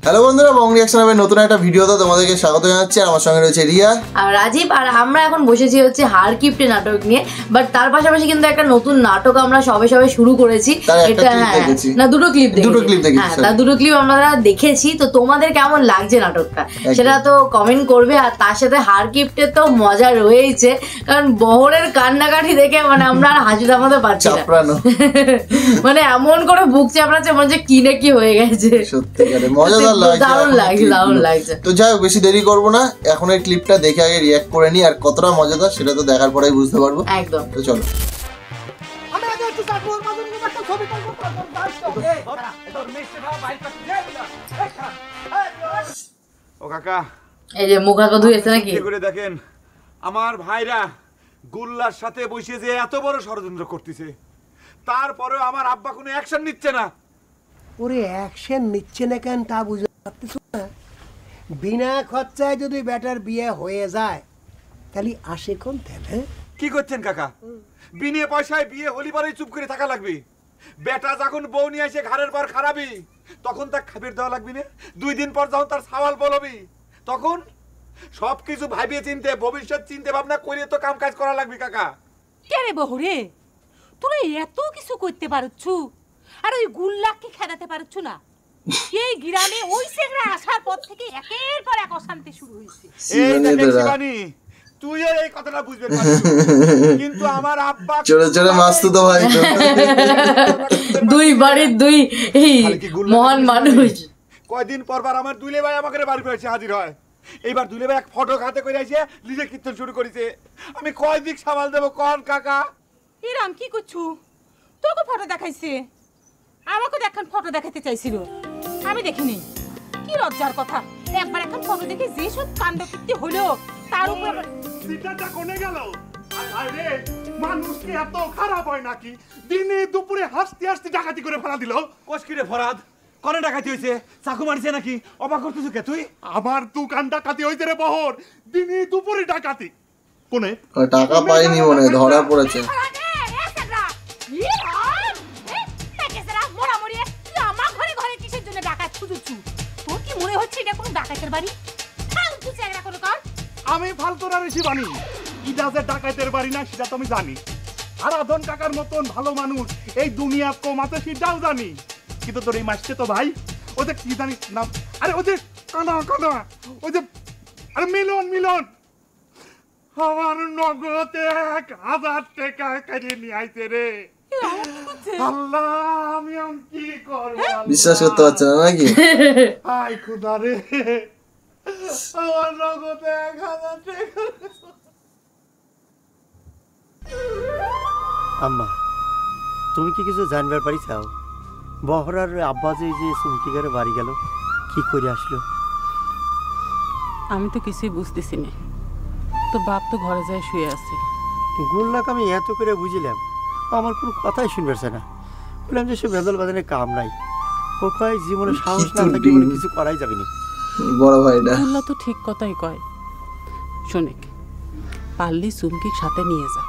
Hello বন্ধুরা, বং reaction এর নতুন একটা ভিডিওতে তোমাদেরকে স্বাগত জানাচ্ছি। আর আমার সঙ্গে রয়েছে রিয়া আর রাজীব। আর আমরা এখন বসেছি হচ্ছে হার কিপ্টে নাটক নিয়ে, বাট তার পাশাপাশি কিন্তু একটা নতুন নাটক আমরা সবে শুরু করেছি। এটা না, দুটো ক্লিপ দেখেছি। হ্যাঁ, তার দুটো ক্লিপ আমরা দেখেছি। তো তোমাদের কেমন লাগছে নাটকটা সেটা তো কমেন্ট করবে। আর তার সাথে হার কিপ্টে তো মজা রয়েছে, কারণ বহরের কান্নাকাটি দেখে মানে আমরা আর হাসি থামাতে পারছি না। মানে এমন করে বুক চাপড়াচ্ছে, মনে হচ্ছে কি না কি হয়ে গেছে। সত্যিকারে মজা দারুণ লাগছে। তো যাই হোক, বেশি দেরি করবো না, এখন এই ক্লিপটা দেখে আগে রিঅ্যাক্ট করে নি। আর কতটা মজাদার সেটা তো দেখার পরেই বুঝতে পারবো। একদম। তো চলো। ও কাকা, এই যে মুখ হাত ধুয়ে এসে নাকি করে দেখেন আমার ভাইরা গুল্লার সাথে বসে যে এত বড় ষড়যন্ত্র করতেছে, তারপরেও আমার আব্বা কোনো অ্যাকশন নিচ্ছে না। ওরে অ্যাকশন নিচ্ছে না কেন তা বুঝতে পারতেছ না? বিনা খরচায় যদি বেটার বিয়ে হয়ে যায় তাহলে আসে কোন তেল? কি করছেন কাকা? বিনা পয়সায় বিয়ে হলি পরেই চুপ করে থাকা লাগবে? বেটা যখন বউ নিয়ে এসে ঘরের পর খারাপি, তখন তার খাবির দেওয়া লাগবে না? 2 দিন পর যখন তার সওয়াল বলবি, তখন সবকিছু ভাবিয়ে চিনতে, ভবিষ্যৎ চিনতে ভাবনা করে তো কাম কাজ করা লাগবে কাকা। কে রে বহুরে, তোরা এত কিছু করতে পারছু আর ওই গুল্লাকে খেদাতে পারছু না? এই গ্রামে ওই সেগরা আসার পর থেকে একের পর এক অশান্তি শুরু হয়েছে। এই দেখেন শিবানী, তুই এই কথাটা বুঝবে না, কিন্তু আমার আব্বা চলে চলে মাস্ত তো ভাই তো দুই বাড়ির দুই এই মহান মানুষ। কয়দিন পরবার আমার দুলে ভাই আমাকে বাড়ি পড়েছে হাজির হয়। এইবার দুলে ভাই এক ফটো হাতে করে আসে নিজে কীর্তন শুরু করেছে। আমি কয় দিক সামাল দেবো কোন কাকা? এরাম কি করছু? তোকে ফটো দেখাইছে, আমাকে দেখান ফটো দেখাতে চাইছিল, আমি দেখিনি। কি লজ্জার কথা! একবার এখন ফটো দেখে যে সব কাণ্ড কীর্তি হলো, তার উপর সিটাটা কোনে গেল? আরে মানুষ কি এত খারাপ হয় নাকি? দিনে দুপুরে হাসতে হাসতে ডাকাতি করে ফেলা দিল। কোশকিরে ফরাদ কোনে ডাকাতি হইছে? চাকু মারছে নাকি? অবাক করতেছ কে তুই? আমার দোকান ডাকাতি হইছে রে বহর, দিনে দুপুরে ডাকাতি। কোনে টাকা পাইনি মনে ধরা পড়েছে। আমি ফালতুরা ঋষি বানি, ইটা যে ডাকাতের বাড়ি না সেটা তো আমি জানি। আরাধন কাকার মতন ভালো মানুষ এই দুনিয়া কমাতে সেটাও জানি। কিন্তু তোর এই মাসছে তো ভাই, ওদের কি জানি নাম, আরে ওদের কানা কানা, ওই যে আরে মিলন মিলন, আমার নগদে 1000 টাকা কেড়ে নিয়ে আইছে রে। আল্লাহ, আমি কি করবো? বিশ্বাস করতে পারছে না নাকি? হাই খুদা রে, আমার নগদে 1000 টাকা। আম্মা, তুমি কি কিছু জানবার পারি চাও? বহরার আব্বা যে চুমকিগারে বাড়ি গেল, কি করে আসলো? আমি তো কিছুই বুঝতেছি না। তোর বাপ তো ঘরে যায় শুয়ে আছে। গুল্লাকে আমি এত করে বুঝিলাম, আমার কোনো কথাই শুনবে না। বললাম যে সে বেদল বাজানের কাম নাই, ও কয় জীবনে সাহস না থাকলে বলে কিছু করাই যাবে না। বড় ভাইটা গুল্লা তো ঠিক কথাই কয়। শোনেক, পারলি চুমকির সাথে নিয়ে যা।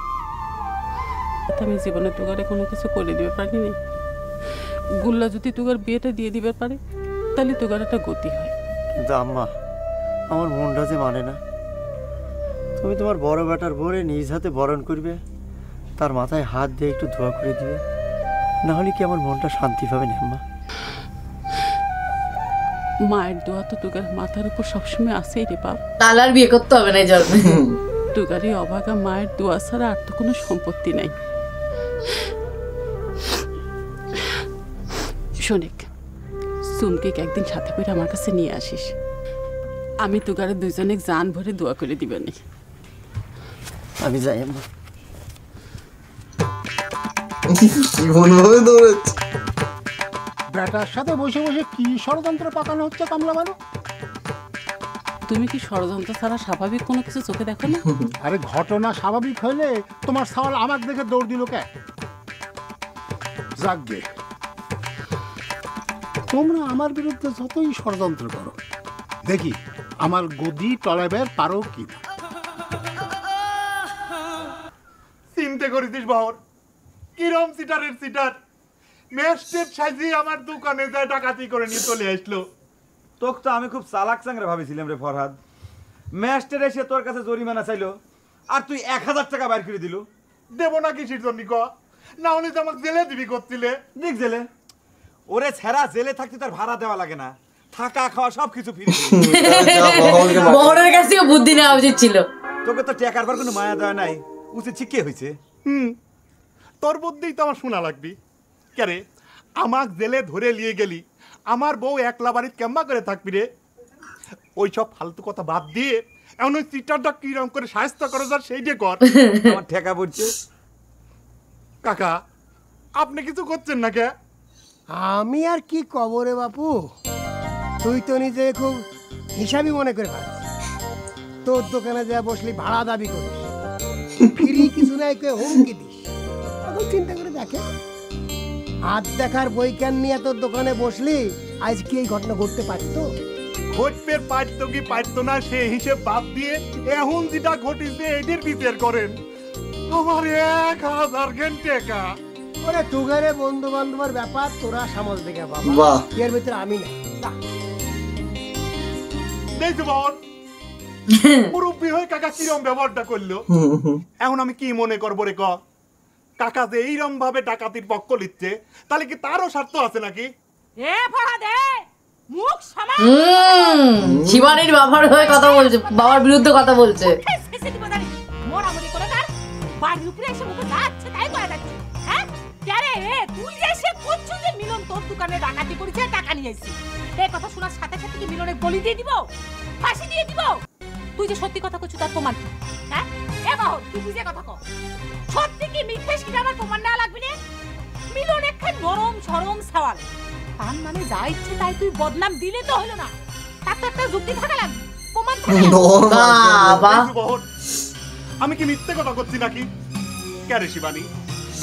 আমি জীবনে তোগারে কোনো কিছু করে দিতে পারিনি। গুল্লা যদি তোগার বিয়েটা দিয়ে দিবে পারে, তাহলে তোগার একটা গতি হয়। কিন্তু আম্মা, আমার মনটা যে মানে না। তুমি তোমার বড় বেটার বরে নিজ হাতে বরণ করবে, তার মাথায় হাত দিয়ে একটু ধোয়া করে দিবে, না হলে কি আমার মনটা শান্তি পাবে না আম্মা? মায়ের দোয়া তো তোগার মাথার উপর সবসময় আসেই রে বাপ। তাহলে আর বিয়ে করতে হবে না এই জন্মে। তোগারে অভাগা মায়ের দোয়া ছাড়া আর তো কোনো সম্পত্তি নাই। শোনেক, চুমকিকে একদিন সাথে করে আমার কাছে নিয়ে আসিস। আমি তোগারে দুজনে জান ভরে দোয়া করে দিবেন। আমি যাই আম্মা। বেটার সাথে বসে বসে কি ষড়যন্ত্র পাকানো হচ্ছে কামলা বানু? তুমি কি ষড়যন্ত্র ছাড়া স্বাভাবিক কোনো কিছু চোখে দেখো না? আরে ঘটনা স্বাভাবিক হইলে তোমার সওয়াল আমার দেখে দৌড় দিল কে? যাকগে, তোমরা আমার বিরুদ্ধে যতই ষড়যন্ত্র করো, দেখি আমার গদি টলাইবার পারো কি না। চিন্তা করিস বহর, কিরম সিটারের সিটার ম্যাজিস্ট্রেট সাজি আমার দোকানে যায় ডাকাতি করে নিয়ে চলে আসলো। তোকে তো আমি খুব চালাক চাংরা ভাবেছিলাম রে ফরহাদ। ম্যাস্টার এসে তোর কাছে জরিমানা চাইলো আর তুই 1000 টাকা বাইর করে দিলু। দেবো না কিসের জন্য ক? না হলে তো আমাকে জেলে দিবি করছিলে। দেখ জেলে ওরে ছেড়া জেলে থাকতে তার ভাড়া দেওয়া লাগে না, থাকা খাওয়া সবকিছু ফ্রি। বহরের কাছ থেকে বুদ্ধি নেওয়া উচিত ছিল। তোকে তো টাকার পর কোনো মায়া দেওয়া নাই, উচিত শিখে হয়েছে। তোর বুদ্ধিই তো আমার শোনা লাগবি। কেরে আমাক জেলে ধরে নিয়ে গেলি, আমার বউ একলা বাড়িতে কেম্বা করে থাকবি রে? ওই সব ফালতু কথা বাদ দিয়ে এমন ওই চিটারটা কিরম করে সাহায্য করে যার সেই যে কর। আমার ঠেকা পড়ছে। কাকা আপনি কিছু করছেন না কে? আমি আর কি কবরে বাপু, তুই তো নিজে খুব হিসাবই মনে করে পারিস। তোর দোকানে যা বসলি ভাড়া দাবি করিস, ফিরি কিছু নাই কে হুমকি দিস। এখন চিন্তা করে দেখে, হাত দেখার বইকান নিয়ে তোর দোকানে বসলি, আজ কি এই ঘটনা ঘটতে পারতো? ঘটবে পারতো কি পারতো না সে হিসেব বাদ দিয়ে এখন যেটা ঘটিছে এদের বিচার করেন। আমার 1000 টাকা। ওরে তুগারে বন্ধু বান্ধবের ব্যাপার, তোরা সামাল দেখে বাবা, এর ভিতরে আমি নাই। দেখছো বাবন মুরব্বী হয়ে কাকা কিরম ব্যবহারটা করলো। এখন আমি কি মনে করবো রে ক? কাকা যে এইরকম ভাবে ডাকাতির পক্ষ লিখছে, তাহলে কি তারও স্বার্থ আছে নাকি? শিবানীর বাবার হয়ে কথা বলছে, বাবার বিরুদ্ধে কথা বলছে। মিলন তোর দোকানে ডাকাতি করেছে, টাকা নিয়েছি, এই কথা শোনার সাথে সাথে কি মিলনের বলি দিয়ে দিব, ফাঁসি দিয়ে দিব? তুই যে সত্যি কথা কইছিস তার প্রমাণ কি? হ্যাঁ এ বাহু তুই বুঝে কথা কর, সত্যি কি মিথ্যে সেটা আমার প্রমাণ না লাগবে না? মিলন একখান নরম সরম সওয়াল, তার মানে যা ইচ্ছে তাই তুই বদনাম দিলে তো হলো না, তার তো একটা যুক্তি থাকা লাগবে, প্রমাণ থাকা লাগবে। আমি কি মিথ্যে কথা করছি নাকি? কেরে শিবানী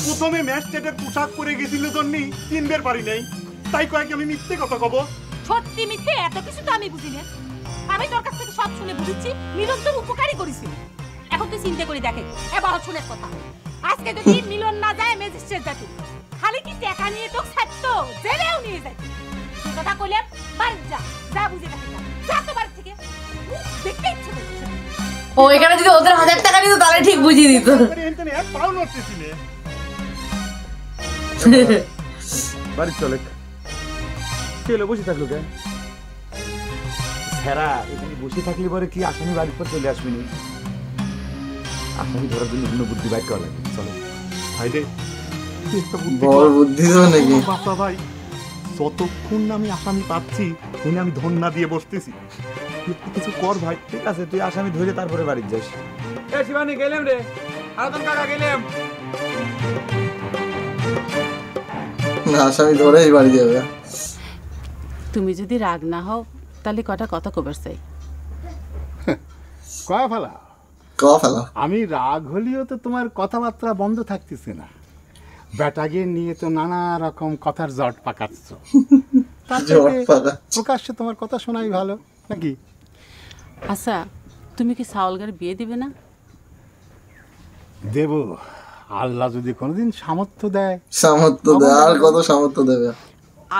প্রথমে ম্যাজিস্ট্রেটের পোশাক পরে গেছিল জন্যই চিনবার পারি নাই, তাই কয়েক আমি মিথ্যে কথা কব? সত্যি মিথ্যে এত কিছু তো আমি বুঝি না, আমি তোর কাছ থেকে সব শুনে বুঝেছি মিলন তোর উপকারই করেছিল। এখন তুই চিন্তা করে দেখে এবার শুনে কথা, আজকে যদি মিলন না যায় ম্যাজিস্ট্রেট যাতে খালি কি টাকা নিয়ে তো ছাড়তো, জেলেও নিয়ে যায়। তুই কথা কইলাম বাড়ি যা, যা বুঝে দেখে যা তো বাড়ি থেকে, দেখতে ইচ্ছে করছে। ও এখানে যদি ওদের 1000 টাকা নিত তাহলে ঠিক বুঝিয়ে দিত। পাও নড়তেছি না। বাড়ি চলে চলে বসে থাকলো কেন? স্যারা এখানে বসে থাকলে পরে কি আসামি বাড়ির পর চলে আসবি না? আসামি ধরার জন্য অন্য বুদ্ধি বাইর করা লাগে। চলো ভাই রে বড় বুদ্ধি তো নাকি বাবা ভাই, যতক্ষণ না আমি আসামি পাচ্ছি এনে আমি ধন্না দিয়ে বসতেছি। কিছু কর ভাই। ঠিক আছে তুই আসামি ধরে তারপরে বাড়ি যাস। এ শিবানী গেলাম রে, আরাধন কাকা গেলাম। আসামি ধরেই বাড়ি যাবে। তুমি যদি রাগ না হও তাহলে কটা কথা কবার চাই। কয়া ফেলা আমি রাগ হলেও তো তোমার কথাবার্তা বন্ধ থাকতেছে না। বেটাকে নিয়ে তো নানা রকম কথার জট পাকাচ্ছ, প্রকাশ্যে তোমার কথা শোনাই ভালো নাকি? আচ্ছা তুমি কি সাওয়ালগার বিয়ে দিবে না? দেব, আল্লাহ যদি কোনোদিন সামর্থ্য দেয়। আর কত সামর্থ্য দেবে?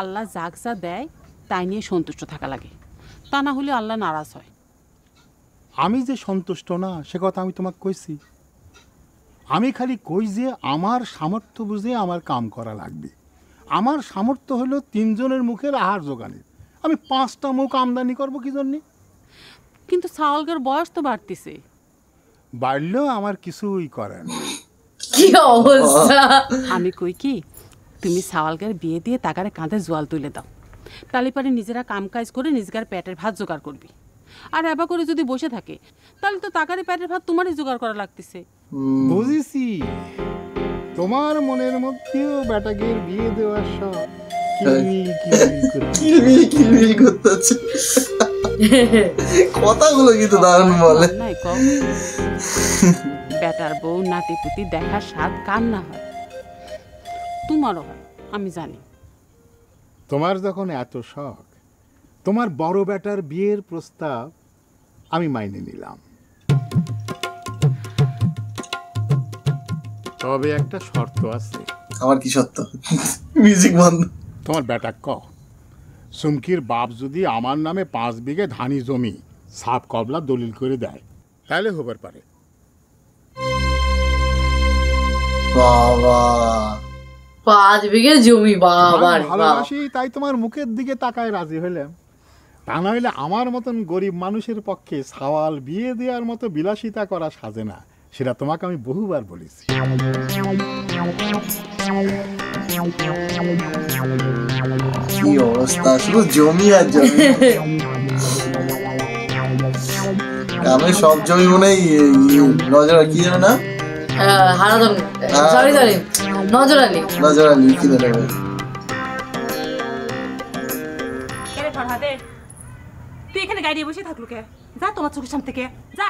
আল্লাহ যাক যা দেয় তাই নিয়ে সন্তুষ্ট থাকা লাগে, তা না হলে আল্লাহ নারাজ হয়। আমি যে সন্তুষ্ট না সে কথা আমি তোমাকে কইছি। আমি খালি কই যে আমার সামর্থ্য বুঝে আমার কাম করা লাগবে। আমার সামর্থ্য হলো 3 জনের মুখের আহার জোগানের, আমি 5টা মুখ আমদানি করব কি জন্যে? কিন্তু সাওয়ালগার বয়স তো বাড়তেছে। বাড়লেও আমার কিছুই করার নেই। কি অবস্থা! আমি কই কি তুমি সাওয়ালগার বিয়ে দিয়ে তাকারে কাঁধে জোয়াল তুলে দাও, তাহলে পরে নিজেরা কাম কাজ করে নিজের পেটের ভাত জোগাড় করবি। আর এবার করে যদি বসে থাকে তাহলে তো তাকারে পেটের ভাত তোমারই জোগাড় করা লাগতেছে। বুঝেছি, তোমার মনের মধ্যেও বেটাকে বিয়ে দেওয়ার সব কিলবিল করতেছে। কথাগুলো কিন্তু দারুণ বলে। বেটার বউ নাতি পুতি দেখার স্বাদ কার না হয়? তোমারও হয় আমি জানি। তোমার যখন এত শখ, তোমার বড় বেটার বিয়ের প্রস্তাব আমি মাইনে নিলাম, তবে একটা শর্ত আছে। আমার কি শর্ত? মিউজিক বন্ধ। তোমার বেটা সুমকির বাপ যদি আমার নামে 5 বিঘে ধানি জমি সাপ কবলা দলিল করে দেয় তাহলে হবার পারে। বাবা 5 বিঘে জমি, বাবা ভালোবাসি তাই তোমার মুখের দিকে তাকায় রাজি হইলাম, তা না হইলে আমার মতন গরিব মানুষের পক্ষে সাওয়াল বিয়ে দেওয়ার মতো বিলাসিতা করা সাজে না, সেটা তোমাকে আমি বহুবার বলেছি। কি অবস্থা, শুধু জমি আর জমি। আমি সব জমি মনে হয় নজর কি জানো না, হারাদন, সরি নজর আলী কি দেবে। তুই এখানে গাড়ি বসে থাকলো কে? যা তোমার চোখের সামনে থেকে যা।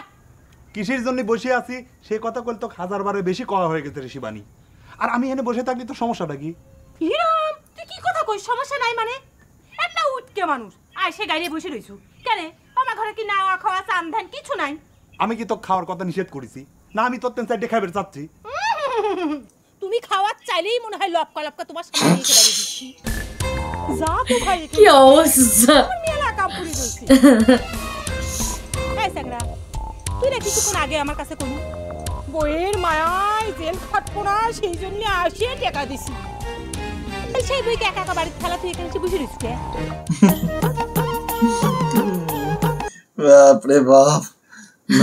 কিসের জন্য বসে আছি সে কথা কল তো 1000 বারে বেশি কওয়া হয়ে গেছে রে শিবানী। আর আমি এখানে বসে থাকলে তো সমস্যাটা কি? হিরাম তুই কি কথা কইস? সমস্যা নাই মানে? একটা উঠকে মানুষ আয় সে গাড়ি বসে রইছু কেন? আমার ঘরে কি নাওয়া খাওয়া চান ধান কিছু নাই? আমি কি তো খাওয়ার কথা নিষেধ করেছি না? আমি তোর 3-4 খাইবে চাচ্ছি। তুমি খাওয়া চাইলেই মনে হয় লপকা লপকা তোমার সামনে এসে দাঁড়িয়ে দিচ্ছি। যা তো ভাই কি অবস্থা, মেলা কাপড়ে রইছে। এই সাগরা তুই না কিছুক্ষণ আগে আমার কাছে কইলি বইয়ের মায়ায় জেল খাটবো না সেই জন্য আসিয়ে টাকা দিছি। সেই বইকে একা একা বাড়িতে খেলা তুই এখানে বসে রইছিস কে? বাপরে বাপ,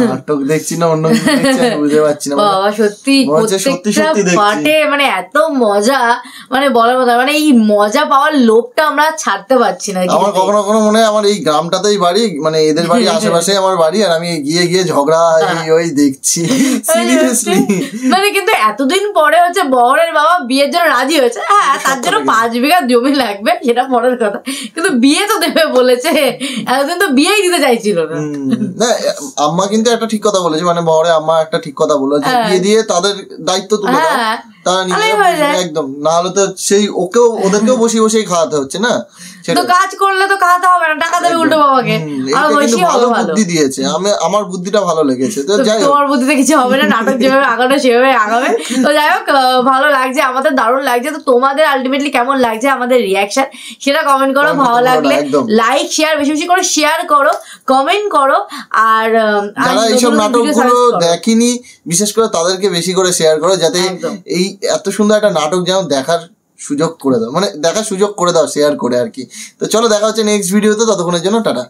নাটক দেখছি না অন্য কিছু দেখছি আমি বুঝতে পারছি না। বাবা সত্যি প্রত্যেকটা পার্টে মানে এত মজা, মানে বলার কথা, মানে এই মজা পাওয়ার লোভটা আমরা ছাড়তে পারছি না। আমার কখনো কখনো মনে হয় আমার এই গ্রামটাতেই বাড়ি, মানে এদের বাড়ি আশেপাশে আমার বাড়ি, আর আমি গিয়ে গিয়ে ঝগড়া ওই দেখছি সিরিয়াসলি। মানে কিন্তু এতদিন পরে হচ্ছে বহরের বাবা বিয়ের জন্য রাজি হয়েছে। হ্যাঁ তার জন্য 5 বিঘা জমি লাগবে সেটা পরের কথা, কিন্তু বিয়ে তো দেবে বলেছে। এতদিন তো বিয়েই দিতে চাইছিল না। আম্মা কিন্তু একটা ঠিক কথা বলেছে, মানে বহরে আম্মা একটা ঠিক কথা বলেছে, বিয়ে দিয়ে তাদের দায়িত্ব তুলে দাও, তারা নিজেরা একদম, না হলে তো সেই ওদেরকেও বসে বসে খাওয়াতে হচ্ছে না। তো কাজ করলে তো খাওয়াতে হবে না, টাকা দেবে উল্টো বাবাকে। ভালো বুদ্ধি দিয়েছে, আমার বুদ্ধিটা ভালো লেগেছে। তো যাই হোক, তোমার বুদ্ধিতে কিছু হবে না, নাটক যেভাবে আগানো সেভাবে আগাবে। তো যাই হোক, ভালো লাগছে, আমাদের দারুণ লাগছে। তো তোমাদের আলটিমেটলি কেমন লাগছে আমাদের রিয়াকশন সেটা কমেন্ট করো। ভালো লাগলে লাইক শেয়ার বেশি বেশি করে শেয়ার করো, কমেন্ট করো। আর যারা এইসব নাটকগুলো দেখেনি বিশেষ করে তাদেরকে বেশি করে শেয়ার করো, যাতে এই এত সুন্দর একটা নাটক যেন দেখার সুযোগ করে দাও, মানে দেখার সুযোগ করে দাও শেয়ার করে আর কি। তো চলো দেখা হচ্ছে নেক্সট ভিডিওতে, ততক্ষণের জন্য টাটা।